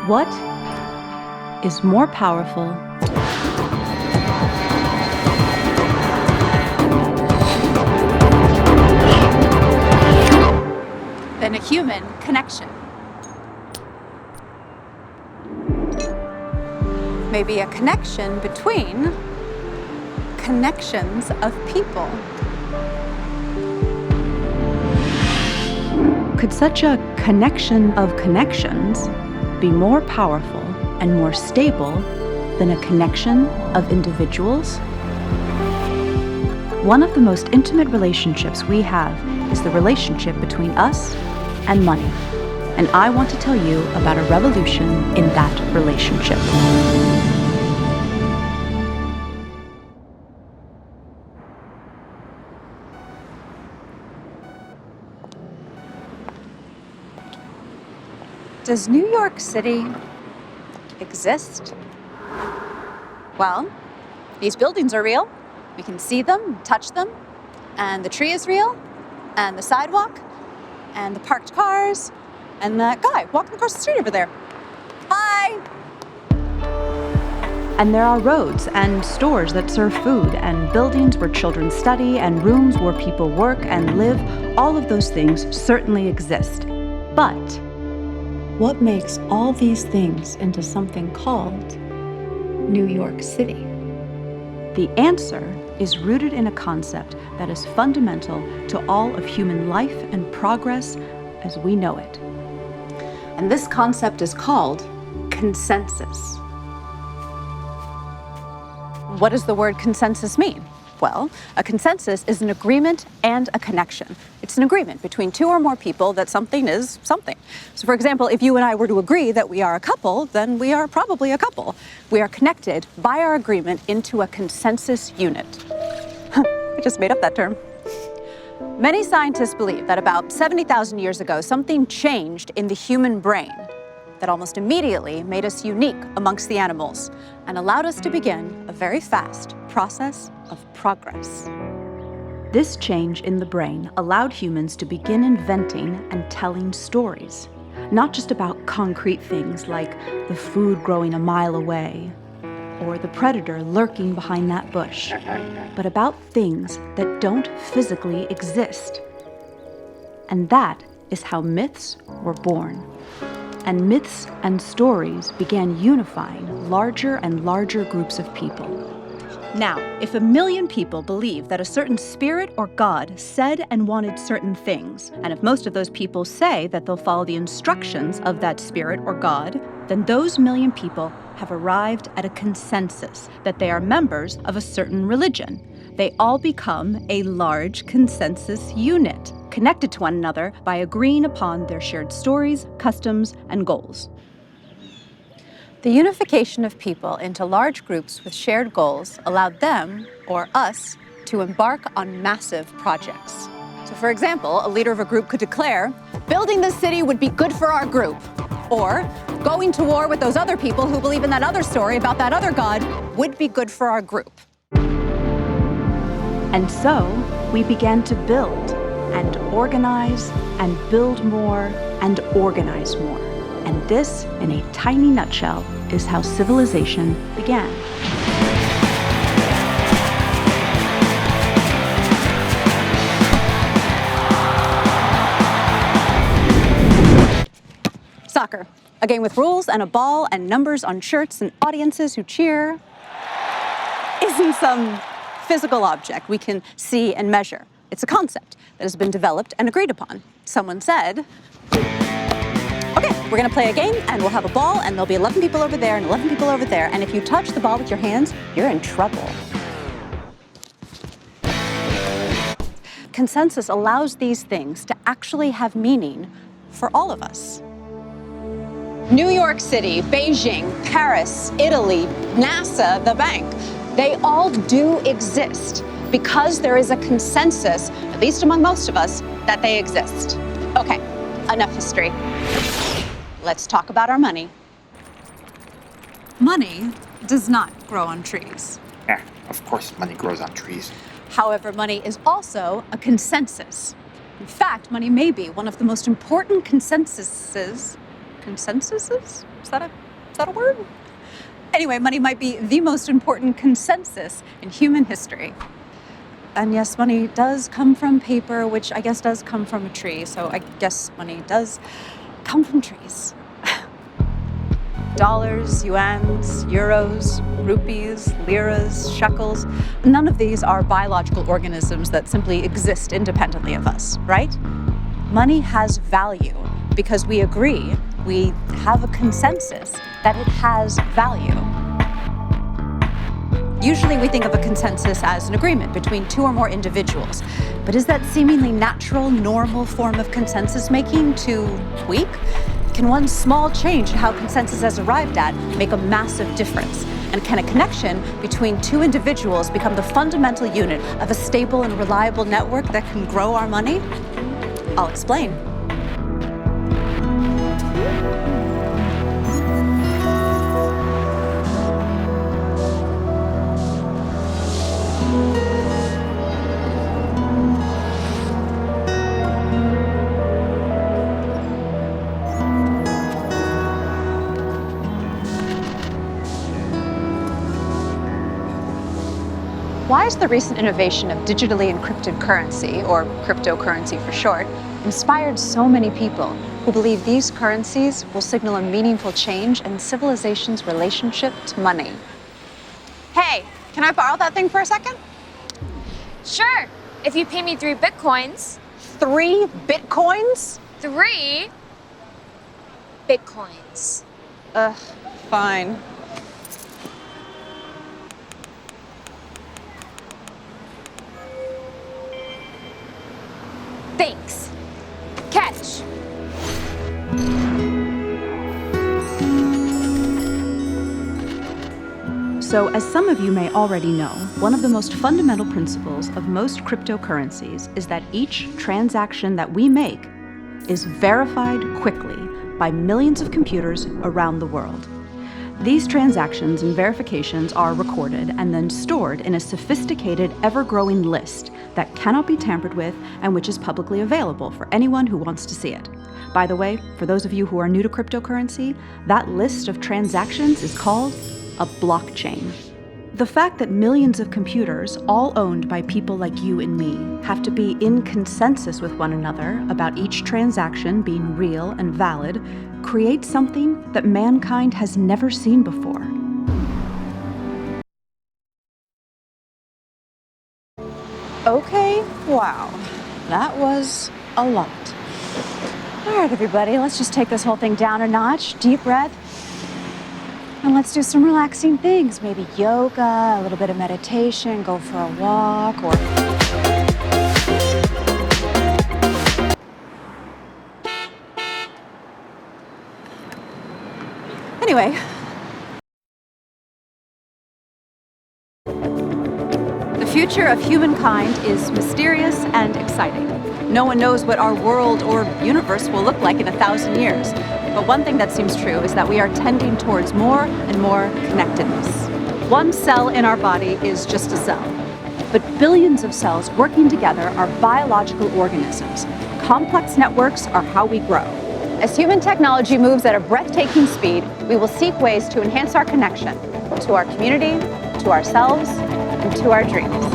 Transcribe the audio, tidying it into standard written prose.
What is more powerful than a human connection? Maybe a connection between connections of people. Could such a connection of connections be more powerful and more stable than a connection of individuals? One of the most intimate relationships we have is the relationship between us and money. And I want to tell you about a revolution in that relationship. Does New York City exist? Well, these buildings are real. We can see them, touch them, and the tree is real, and the sidewalk, and the parked cars, and that guy walking across the street over there. Hi! And there are roads and stores that serve food and buildings where children study and rooms where people work and live. All of those things certainly exist. But what makes all these things into something called New York City? The answer is rooted in a concept that is fundamental to all of human life and progress as we know it. And this concept is called consensus. What does the word consensus mean? Well, a consensus is an agreement and a connection. It's an agreement between two or more people that something is something. So for example, if you and I were to agree that we are a couple, then we are probably a couple. We are connected by our agreement into a consensus unit. I just made up that term. Many scientists believe that about 70,000 years ago, something changed in the human brain that almost immediately made us unique amongst the animals and allowed us to begin a very fast process of progress. This change in the brain allowed humans to begin inventing and telling stories, not just about concrete things like the food growing a mile away or the predator lurking behind that bush, but about things that don't physically exist. And that is how myths were born. And myths and stories began unifying larger and larger groups of people. Now, if 1 million people believe that a certain spirit or God said and wanted certain things, and if most of those people say that they'll follow the instructions of that spirit or God, then those 1 million people have arrived at a consensus that they are members of a certain religion. They all become a large consensus unit, connected to one another by agreeing upon their shared stories, customs, and goals. The unification of people into large groups with shared goals allowed them, or us, to embark on massive projects. So for example, a leader of a group could declare, building this city would be good for our group. Or going to war with those other people who believe in that other story about that other God would be good for our group. And so we began to build and organize and build more and organize more. And this, in a tiny nutshell, is how civilization began. Soccer, a game with rules and a ball and numbers on shirts and audiences who cheer, isn't some physical object we can see and measure. It's a concept that has been developed and agreed upon. Someone said, okay, we're gonna play a game and we'll have a ball and there'll be 11 people over there and 11 people over there, and if you touch the ball with your hands, you're in trouble. Consensus allows these things to actually have meaning for all of us. New York City, Beijing, Paris, Italy, NASA, the bank, they all do exist because there is a consensus, at least among most of us, that they exist. Okay, enough history. Let's talk about our money. Money does not grow on trees. Yeah, of course money grows on trees. However, money is also a consensus. In fact, money may be one of the most important consensuses Is that a word? Anyway, money might be the most important consensus in human history. And yes, money does come from paper, which I guess does come from a tree. So I guess money does come from trees. Dollars, yuans, euros, rupees, liras, shekels. None of these are biological organisms that simply exist independently of us, right? Money has value because we agree, we have a consensus that it has value. Usually we think of a consensus as an agreement between two or more individuals, but is that seemingly natural, normal form of consensus making too weak? Can one small change in how consensus is arrived at make a massive difference? And can a connection between two individuals become the fundamental unit of a stable and reliable network that can grow our money? I'll explain. Why has the recent innovation of digitally encrypted currency, or cryptocurrency for short, inspired so many people who believe these currencies will signal a meaningful change in civilization's relationship to money? Hey, can I borrow that thing for a second? Sure, if you pay me 3 bitcoins. 3 bitcoins? 3 bitcoins. Fine. Thanks. Catch. So, as some of you may already know, one of the most fundamental principles of most cryptocurrencies is that each transaction that we make is verified quickly by millions of computers around the world. These transactions and verifications are recorded and then stored in a sophisticated, ever-growing list that cannot be tampered with and which is publicly available for anyone who wants to see it. By the way, for those of you who are new to cryptocurrency, that list of transactions is called a blockchain. The fact that millions of computers, all owned by people like you and me, have to be in consensus with one another about each transaction being real and valid creates something that mankind has never seen before. Okay, wow, that was a lot. All right, everybody, let's just take this whole thing down a notch. Deep breath. And let's do some relaxing things. Maybe yoga, a little bit of meditation, go for a walk, or... Anyway. The future of humankind is mysterious and exciting. No one knows what our world or universe will look like in 1,000 years. But one thing that seems true is that we are tending towards more and more connectedness. One cell in our body is just a cell. But billions of cells working together are biological organisms. Complex networks are how we grow. As human technology moves at a breathtaking speed, we will seek ways to enhance our connection to our community, to ourselves, and to our dreams.